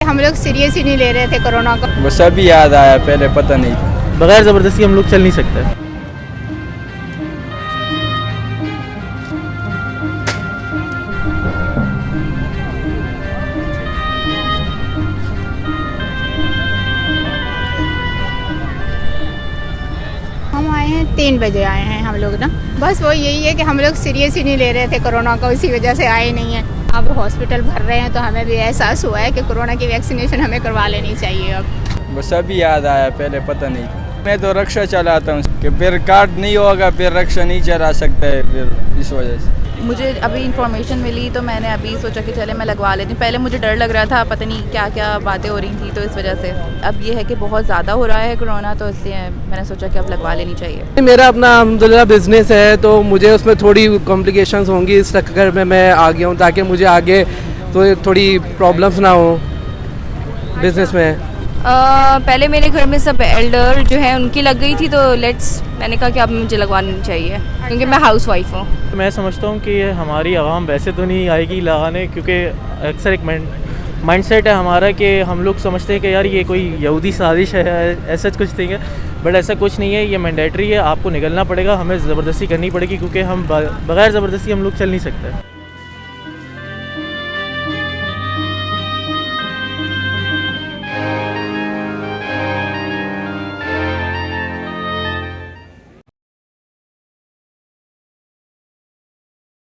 हम लोग सीरियस ही नहीं ले रहे थे कोरोना को। बस अभी याद आया, पहले पता नहीं। बगैर ज़बरदस्ती हम लोग चल नहीं सकते। हम आए हैं 3 बजे आए हैं हम लोग ना। बस वो यही है कि हम लोग सीरियस ही नहीं ले रहे थे कोरोना को, इसी वजह से आए नहीं हैं। अब हॉस्पिटल भर रहे हैं तो हमें भी एहसास हुआ है कि कोरोना की वैक्सीनेशन हमें करवा लेनी चाहिए अब। बस अभी याद आया, पहले पता नहीं। मैं तो रिक्शा चलाता हूँ कि फिर कार्ड नहीं होगा फिर रिक्शा नहीं चला सकता है, फिर इस वजह से। मुझे अभी इन्फॉर्मेशन मिली तो मैंने अभी सोचा कि चले मैं लगवा लेती हूँ। पहले मुझे डर लग रहा था, पता नहीं क्या क्या बातें हो रही थी, तो इस वजह से अब ये है कि बहुत ज़्यादा हो रहा है कोरोना, तो इसलिए मैंने सोचा कि अब लगवा लेनी चाहिए। मेरा अपना अल्हम्दुलिल्लाह बिजनेस है, तो मुझे उसमें थोड़ी कॉम्प्लिकेशंस होंगी, इस चक्कर में मैं आ गया हूँ ताकि मुझे आगे तो थोड़ी प्रॉब्लम्स ना हो बिजनेस में। पहले मेरे घर में सब एल्डर जो है उनकी लग गई थी, तो मैंने कहा कि अब मुझे लगवानी चाहिए क्योंकि मैं हाउस वाइफ हूँ। मैं समझता हूँ कि हमारी आवाम वैसे तो नहीं आएगी लगाने, क्योंकि अक्सर एक माइंडसेट है हमारा कि हम लोग समझते हैं कि यार ये कोई यहूदी साजिश है, ऐसा कुछ नहीं है। बट ऐसा कुछ नहीं है, ये मैंडेटरी है, आपको निकलना पड़ेगा, हमें ज़बरदस्ती करनी पड़ेगी क्योंकि हम बगैर ज़बरदस्ती हम लोग चल नहीं सकते।